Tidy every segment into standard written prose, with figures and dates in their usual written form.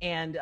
And,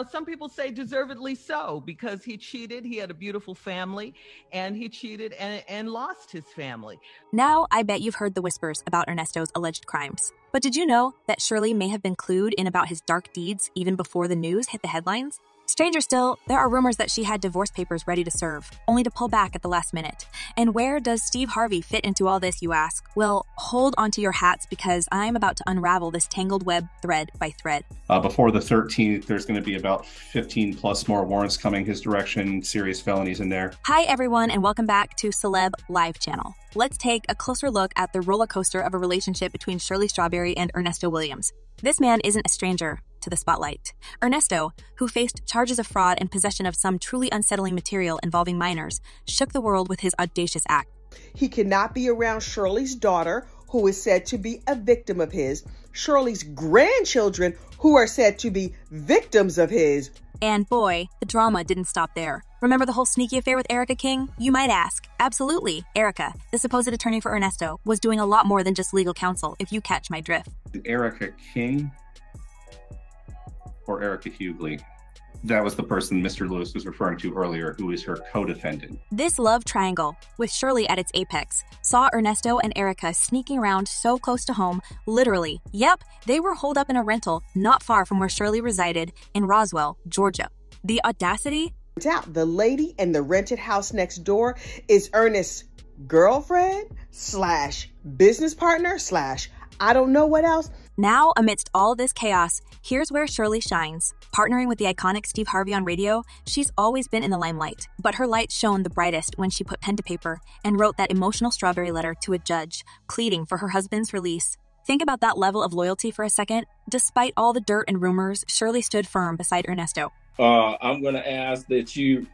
some people say deservedly so, because he cheated. He had a beautiful family, and he cheated and lost his family. Now, I bet you've heard the whispers about Ernesto's alleged crimes. But did you know that Shirley may have been clued in about his dark deeds even before the news hit the headlines? Stranger still, there are rumors that she had divorce papers ready to serve, only to pull back at the last minute. And where does Steve Harvey fit into all this, you ask? Well, hold onto your hats, because I'm about to unravel this tangled web thread by thread. Before the 13th, there's going to be about 15 plus more warrants coming his direction, serious felonies in there. Hi, everyone, and welcome back to Celeb Live Channel. Let's take a closer look at the roller coaster of a relationship between Shirley Strawberry and Ernesto Williams. This man isn't a stranger to the spotlight. Ernesto, who faced charges of fraud and possession of some truly unsettling material involving minors, shook the world with his audacious act. He cannot be around Shirley's daughter, who is said to be a victim of his, Shirley's grandchildren, who are said to be victims of his. And boy, the drama didn't stop there. Remember the whole sneaky affair with Erica King? You might ask. Absolutely. Erica, the supposed attorney for Ernesto, was doing a lot more than just legal counsel, if you catch my drift. Erica King or Erica Hughley? That was the person Mr. Lewis was referring to earlier, who is her co-defendant. This love triangle, with Shirley at its apex, saw Ernesto and Erica sneaking around so close to home, literally. Yep, they were holed up in a rental not far from where Shirley resided in Roswell, Georgia. The audacity? The lady in the rented house next door is Ernest's girlfriend / business partner / I don't know what else. Now, amidst all this chaos, here's where Shirley shines. Partnering with the iconic Steve Harvey on radio, she's always been in the limelight. But her light shone the brightest when she put pen to paper and wrote that emotional strawberry letter to a judge, pleading for her husband's release. Think about that level of loyalty for a second. Despite all the dirt and rumors, Shirley stood firm beside Ernesto. I'm going to ask that you...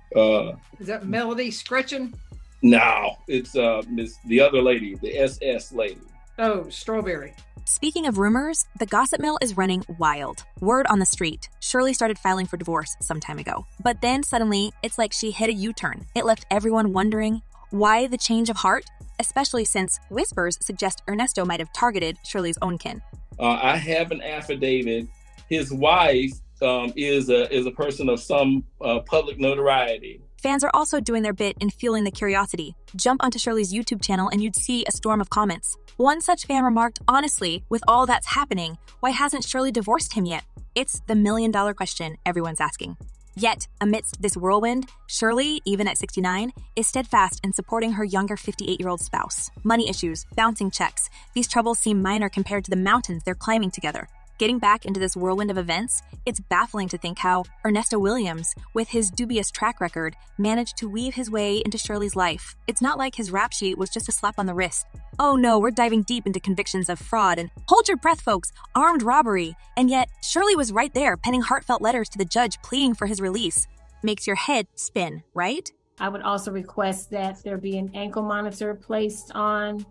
Is that Melody Scretchen? No, it's the other lady, the SS lady. Oh, Strawberry. Speaking of rumors, the gossip mill is running wild. Word on the street, Shirley started filing for divorce some time ago. But then suddenly, it's like she hit a U-turn. It left everyone wondering, why the change of heart? Especially since whispers suggest Ernesto might have targeted Shirley's own kin. I have an affidavit. His wife is a person of some public notoriety. Fans are also doing their bit in fueling the curiosity. Jump onto Shirley's YouTube channel and you'd see a storm of comments. One such fan remarked, honestly, with all that's happening, why hasn't Shirley divorced him yet? It's the million-dollar question everyone's asking. Yet, amidst this whirlwind, Shirley, even at 69, is steadfast in supporting her younger 58-year-old spouse. Money issues, bouncing checks, these troubles seem minor compared to the mountains they're climbing together. Getting back into this whirlwind of events, it's baffling to think how Ernesto Williams, with his dubious track record, managed to weave his way into Shirley's life. It's not like his rap sheet was just a slap on the wrist. Oh no, we're diving deep into convictions of fraud and, hold your breath folks, armed robbery. And yet, Shirley was right there penning heartfelt letters to the judge pleading for his release. Makes your head spin, right? I would also request that there be an ankle monitor placed on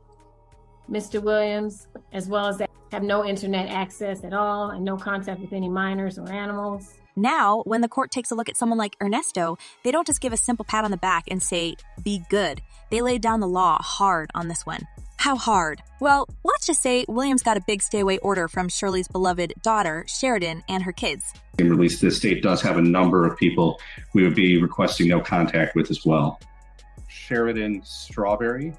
Mr. Williams, as well as that have no internet access at all and no contact with any minors or animals. Now, when the court takes a look at someone like Ernesto, they don't just give a simple pat on the back and say, be good. They laid down the law hard on this one. How hard? Well, let's just say Williams got a big stay-away order from Shirley's beloved daughter, Sheridan, and her kids. Release, this state does have a number of people we would be requesting no contact with as well. Sheridan Strawberry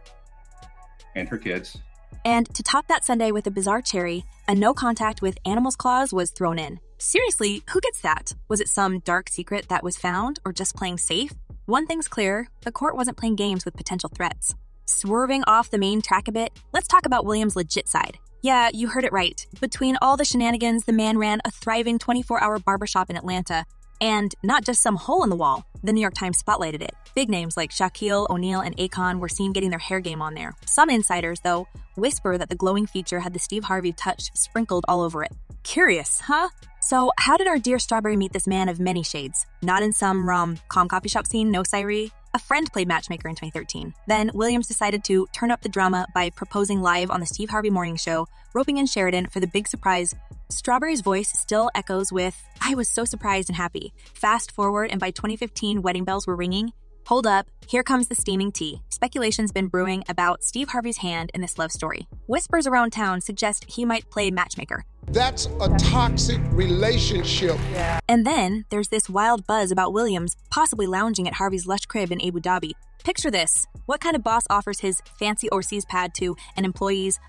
and her kids. And to top that Sunday with a bizarre cherry, a no contact with animals clause was thrown in. Seriously, who gets that? Was it some dark secret that was found, or just playing safe? One thing's clear, the court wasn't playing games with potential threats. Swerving off the main track a bit, let's talk about Williams' legit side. Yeah, you heard it right. Between all the shenanigans, the man ran a thriving 24-hour barbershop in Atlanta. And not just some hole in the wall. The New York Times spotlighted it. Big names like Shaquille O'Neal and Akon were seen getting their hair game on there. Some insiders, though, whisper that the glowing feature had the Steve Harvey touch sprinkled all over it. Curious, huh? So how did our dear Strawberry meet this man of many shades? Not in some calm coffee shop scene, no siree. A friend played matchmaker in 2013. Then Williams decided to turn up the drama by proposing live on the Steve Harvey Morning Show, roping in Sheridan for the big surprise. Strawberry's voice still echoes with, I was so surprised and happy. Fast forward, and by 2015, wedding bells were ringing. Hold up, here comes the steaming tea. Speculation's been brewing about Steve Harvey's hand in this love story. Whispers around town suggest he might play matchmaker. That's a toxic relationship. Yeah. And then there's this wild buzz about Williams possibly lounging at Harvey's lush crib in Abu Dhabi. Picture this. What kind of boss offers his fancy overseas pad to an employee's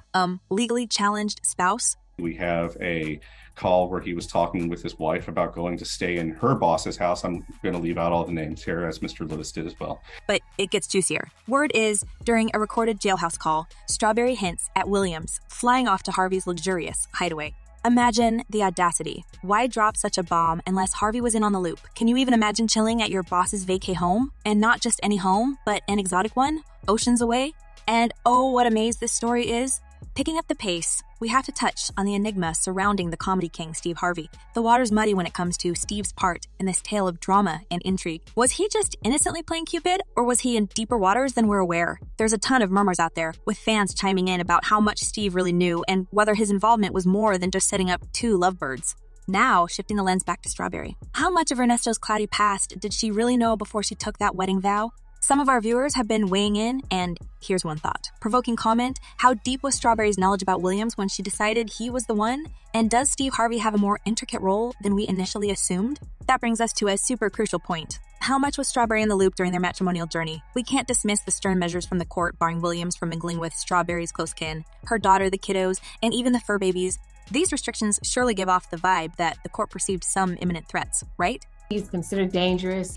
legally challenged spouse? We have a call where he was talking with his wife about going to stay in her boss's house. I'm going to leave out all the names here, as Mr. Lewis did as well. But it gets juicier. Word is, during a recorded jailhouse call, Strawberry hints at Williams flying off to Harvey's luxurious hideaway. Imagine the audacity. Why drop such a bomb unless Harvey was in on the loop? Can you even imagine chilling at your boss's vacay home? And not just any home, but an exotic one, oceans away? And oh, what a maze this story is. Picking up the pace, we have to touch on the enigma surrounding the comedy king Steve Harvey. The water's muddy when it comes to Steve's part in this tale of drama and intrigue. Was he just innocently playing Cupid, or was he in deeper waters than we're aware? There's a ton of murmurs out there, with fans chiming in about how much Steve really knew and whether his involvement was more than just setting up two lovebirds. Now, shifting the lens back to Strawberry. How much of Ernesto's cloudy past did she really know before she took that wedding vow? Some of our viewers have been weighing in, and here's one thought. Provoking comment, how deep was Strawberry's knowledge about Williams when she decided he was the one? And does Steve Harvey have a more intricate role than we initially assumed? That brings us to a super crucial point. How much was Strawberry in the loop during their matrimonial journey? We can't dismiss the stern measures from the court barring Williams from mingling with Strawberry's close kin, her daughter, the kiddos, and even the fur babies. These restrictions surely give off the vibe that the court perceived some imminent threats, right? He's considered dangerous.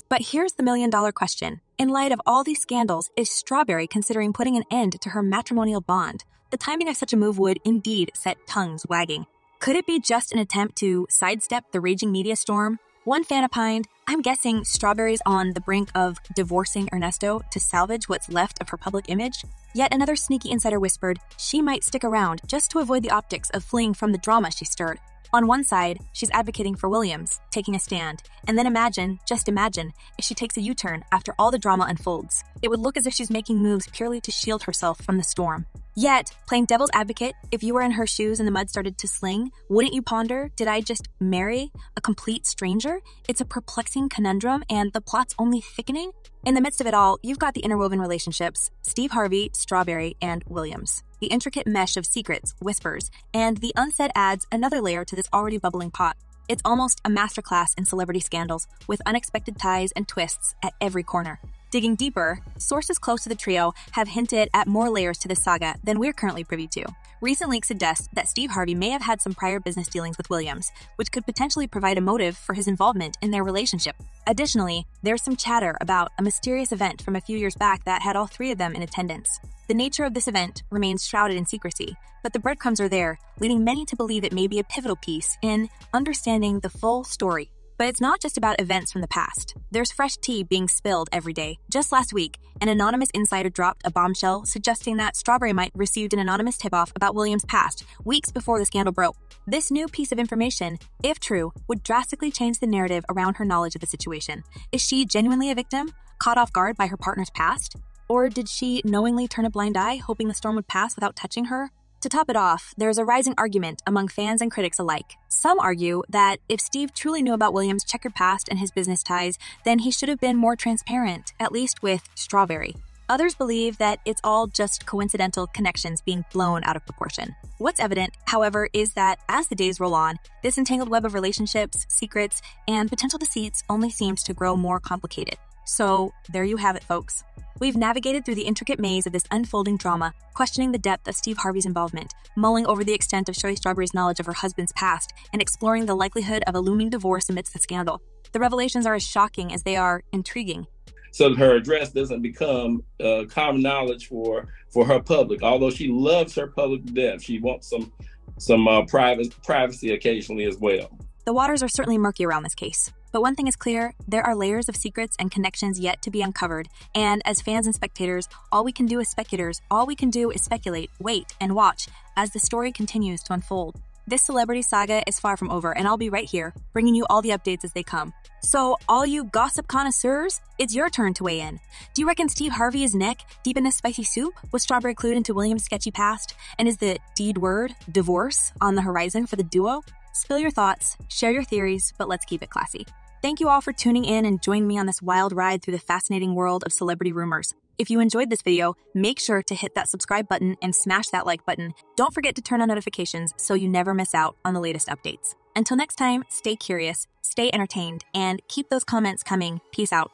But here's the million-dollar question. In light of all these scandals, is Strawberry considering putting an end to her matrimonial bond? The timing of such a move would indeed set tongues wagging. Could it be just an attempt to sidestep the raging media storm? One fan opined, I'm guessing Strawberry's on the brink of divorcing Ernesto to salvage what's left of her public image. Yet another sneaky insider whispered she might stick around just to avoid the optics of fleeing from the drama she stirred. On one side, she's advocating for Williams, taking a stand. And then just imagine, if she takes a U-turn after all the drama unfolds. It would look as if she's making moves purely to shield herself from the storm. Yet, playing devil's advocate, if you were in her shoes and the mud started to sling, wouldn't you ponder, did I just marry a complete stranger? It's a perplexing conundrum, and the plot's only thickening. In the midst of it all, you've got the interwoven relationships, Steve Harvey, Strawberry, and Williams. The intricate mesh of secrets, whispers, and the unsaid adds another layer to this already bubbling pot. It's almost a masterclass in celebrity scandals, with unexpected ties and twists at every corner. Digging deeper, sources close to the trio have hinted at more layers to this saga than we're currently privy to. Recent leaks suggest that Steve Harvey may have had some prior business dealings with Williams, which could potentially provide a motive for his involvement in their relationship. Additionally, there's some chatter about a mysterious event from a few years back that had all three of them in attendance. The nature of this event remains shrouded in secrecy, but the breadcrumbs are there, leading many to believe it may be a pivotal piece in understanding the full story. But it's not just about events from the past. There's fresh tea being spilled every day. Just last week, an anonymous insider dropped a bombshell suggesting that Strawberry might have received an anonymous tip-off about Williams' past weeks before the scandal broke. This new piece of information, if true, would drastically change the narrative around her knowledge of the situation. Is she genuinely a victim, caught off guard by her partner's past? Or did she knowingly turn a blind eye, hoping the storm would pass without touching her? To top it off, there's a rising argument among fans and critics alike. Some argue that if Steve truly knew about Williams' checkered past and his business ties, then he should have been more transparent, at least with Strawberry. Others believe that it's all just coincidental connections being blown out of proportion. What's evident, however, is that as the days roll on, this entangled web of relationships, secrets, and potential deceits only seems to grow more complicated. So there you have it, folks. We've navigated through the intricate maze of this unfolding drama, questioning the depth of Steve Harvey's involvement, mulling over the extent of Shirley Strawberry's knowledge of her husband's past, and exploring the likelihood of a looming divorce amidst the scandal. The revelations are as shocking as they are intriguing. So her address doesn't become common knowledge for her public. Although she loves her public to death, she wants some privacy occasionally as well. The waters are certainly murky around this case. But one thing is clear, there are layers of secrets and connections yet to be uncovered, and as fans and spectators, all we can do is speculate, wait, and watch as the story continues to unfold. This celebrity saga is far from over, and I'll be right here, bringing you all the updates as they come. So, all you gossip connoisseurs, it's your turn to weigh in. Do you reckon Steve Harvey is neck deep in this spicy soup? Was Strawberry clued into Williams' sketchy past? And is the deed word, divorce, on the horizon for the duo? Spill your thoughts, share your theories, but let's keep it classy. Thank you all for tuning in and joining me on this wild ride through the fascinating world of celebrity rumors. If you enjoyed this video, make sure to hit that subscribe button and smash that like button. Don't forget to turn on notifications so you never miss out on the latest updates. Until next time, stay curious, stay entertained, and keep those comments coming. Peace out.